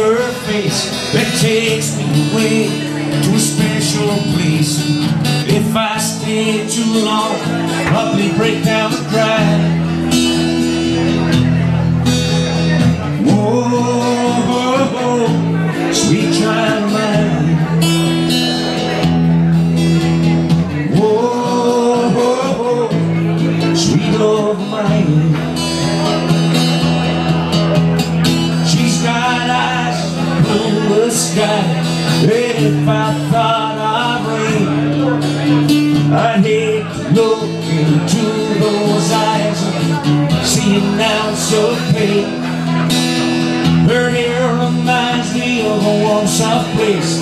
her face that takes me away to a special place. If I stay too long, probably break down and cry. Whoa, sweet child of mine. Whoa, sweet love of mine. She's got eyes blue the sky. If I thought I'd rain, I'd hate to look into those eyes, seeing now so pale. Her hair reminds me of a warm, soft place